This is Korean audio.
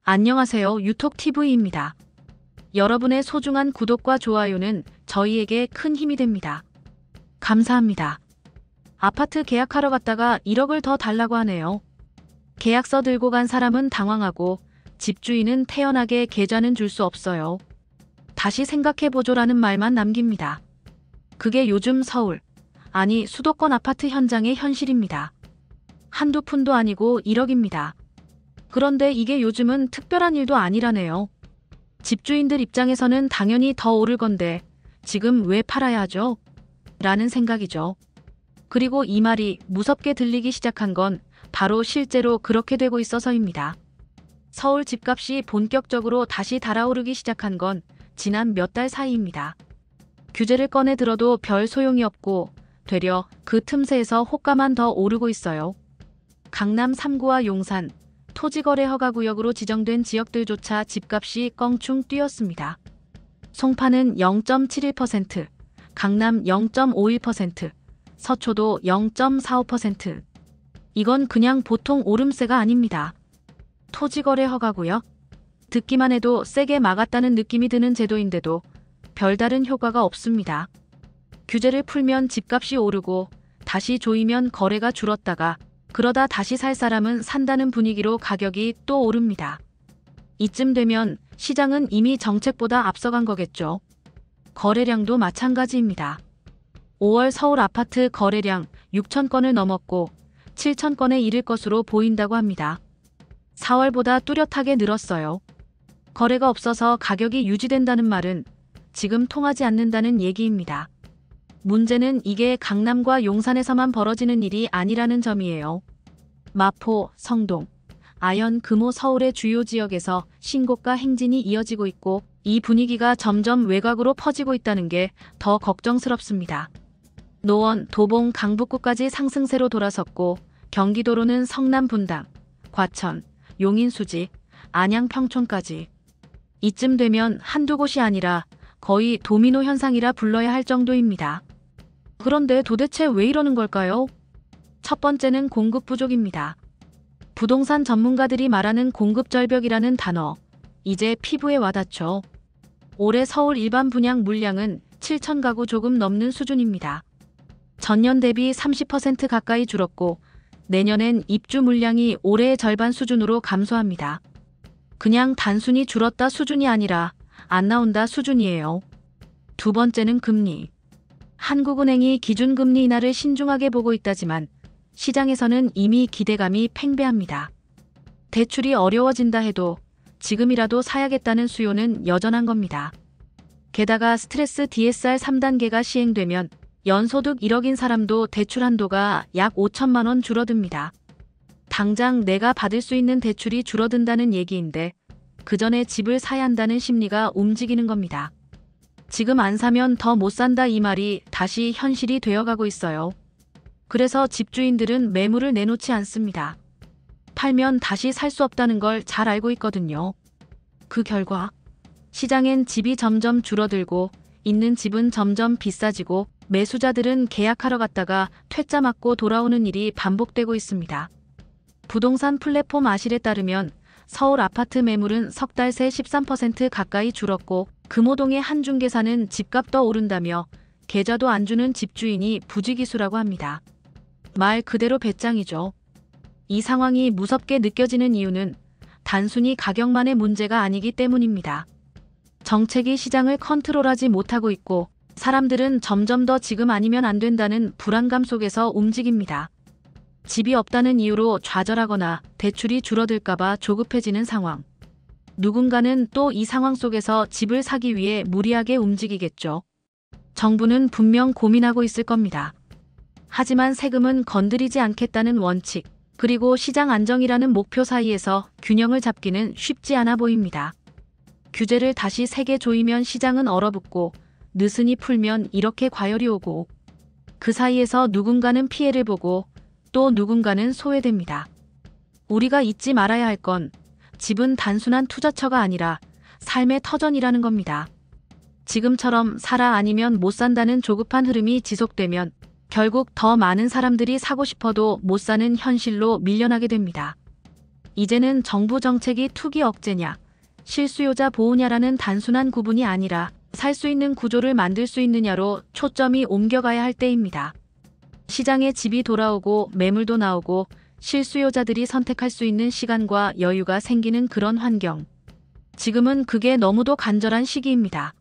안녕하세요. 유톡TV입니다. 여러분의 소중한 구독과 좋아요는 저희에게 큰 힘이 됩니다. 감사합니다. 아파트 계약하러 갔다가 1억을 더 달라고 하네요. 계약서 들고 간 사람은 당황하고 집주인은 태연하게 계좌는 줄 수 없어요. 다시 생각해보조라는 말만 남깁니다. 그게 요즘 서울, 아니 수도권 아파트 현장의 현실입니다. 한두 푼도 아니고 1억입니다. 그런데 이게 요즘은 특별한 일도 아니라네요. 집주인들 입장에서는 당연히 더 오를 건데 지금 왜 팔아야 하죠? 라는 생각이죠. 그리고 이 말이 무섭게 들리기 시작한 건 바로 실제로 그렇게 되고 있어서입니다. 서울 집값이 본격적으로 다시 달아오르기 시작한 건 지난 몇 달 사이입니다. 규제를 꺼내 들어도 별 소용이 없고 되려 그 틈새에서 호가만 더 오르고 있어요. 강남 3구와 용산, 토지거래 허가구역으로 지정된 지역들조차 집값이 껑충 뛰었습니다. 송파는 0.71%, 강남 0.51%, 서초도 0.45%. 이건 그냥 보통 오름세가 아닙니다. 토지거래 허가구역? 듣기만 해도 세게 막았다는 느낌이 드는 제도인데도 별다른 효과가 없습니다. 규제를 풀면 집값이 오르고 다시 조이면 거래가 줄었다가 그러다 다시 살 사람은 산다는 분위기로 가격이 또 오릅니다. 이쯤 되면 시장은 이미 정책보다 앞서간 거겠죠. 거래량도 마찬가지입니다. 5월 서울 아파트 거래량 6천 건을 넘었고 7천 건에 이를 것으로 보인다고 합니다. 4월보다 뚜렷하게 늘었어요. 거래가 없어서 가격이 유지된다는 말은 지금 통하지 않는다는 얘기입니다. 문제는 이게 강남과 용산에서만 벌어지는 일이 아니라는 점이에요. 마포, 성동, 아현, 금호 서울의 주요 지역에서 신고가 행진이 이어지고 있고 이 분위기가 점점 외곽으로 퍼지고 있다는 게 더 걱정스럽습니다. 노원, 도봉, 강북구까지 상승세로 돌아섰고 경기도로는 성남 분당, 과천, 용인 수지, 안양 평촌까지. 이쯤 되면 한두 곳이 아니라 거의 도미노 현상이라 불러야 할 정도입니다. 그런데 도대체 왜 이러는 걸까요? 첫 번째는 공급 부족입니다. 부동산 전문가들이 말하는 공급 절벽이라는 단어, 이제 피부에 와닿죠. 올해 서울 일반 분양 물량은 7천 가구 조금 넘는 수준입니다. 전년 대비 30% 가까이 줄었고 내년엔 입주 물량이 올해의 절반 수준으로 감소합니다. 그냥 단순히 줄었다 수준이 아니라 안 나온다 수준이에요. 두 번째는 금리. 한국은행이 기준금리 인하를 신중하게 보고 있다지만 시장에서는 이미 기대감이 팽배합니다. 대출이 어려워진다 해도 지금이라도 사야겠다는 수요는 여전한 겁니다. 게다가 스트레스 DSR 3단계가 시행되면 연소득 1억인 사람도 대출 한도가 약 5천만 원 줄어듭니다. 당장 내가 받을 수 있는 대출이 줄어든다는 얘기인데 그 전에 집을 사야 한다는 심리가 움직이는 겁니다. 지금 안 사면 더 못 산다 이 말이 다시 현실이 되어가고 있어요. 그래서 집주인들은 매물을 내놓지 않습니다. 팔면 다시 살 수 없다는 걸 잘 알고 있거든요. 그 결과 시장엔 집이 점점 줄어들고 있는 집은 점점 비싸지고 매수자들은 계약하러 갔다가 퇴짜 맞고 돌아오는 일이 반복되고 있습니다. 부동산 플랫폼 아실에 따르면 서울 아파트 매물은 석 달 새 13% 가까이 줄었고 금호동의 한 중개사는 집값 더 오른다며 계좌도 안 주는 집주인이 부지기수라고 합니다. 말 그대로 배짱이죠. 이 상황이 무섭게 느껴지는 이유는 단순히 가격만의 문제가 아니기 때문입니다. 정책이 시장을 컨트롤하지 못하고 있고 사람들은 점점 더 지금 아니면 안 된다는 불안감 속에서 움직입니다. 집이 없다는 이유로 좌절하거나 대출이 줄어들까봐 조급해지는 상황. 누군가는 또 이 상황 속에서 집을 사기 위해 무리하게 움직이겠죠. 정부는 분명 고민하고 있을 겁니다. 하지만 세금은 건드리지 않겠다는 원칙, 그리고 시장 안정이라는 목표 사이에서 균형을 잡기는 쉽지 않아 보입니다. 규제를 다시 세게 조이면 시장은 얼어붙고 느슨히 풀면 이렇게 과열이 오고 그 사이에서 누군가는 피해를 보고 또 누군가는 소외됩니다. 우리가 잊지 말아야 할 건 집은 단순한 투자처가 아니라 삶의 터전이라는 겁니다. 지금처럼 사라 아니면 못 산다는 조급한 흐름이 지속되면 결국 더 많은 사람들이 사고 싶어도 못 사는 현실로 밀려나게 됩니다. 이제는 정부 정책이 투기 억제냐, 실수요자 보호냐라는 단순한 구분이 아니라 살 수 있는 구조를 만들 수 있느냐로 초점이 옮겨가야 할 때입니다. 시장에 집이 돌아오고 매물도 나오고 실수요자들이 선택할 수 있는 시간과 여유가 생기는 그런 환경. 지금은 그게 너무도 간절한 시기입니다.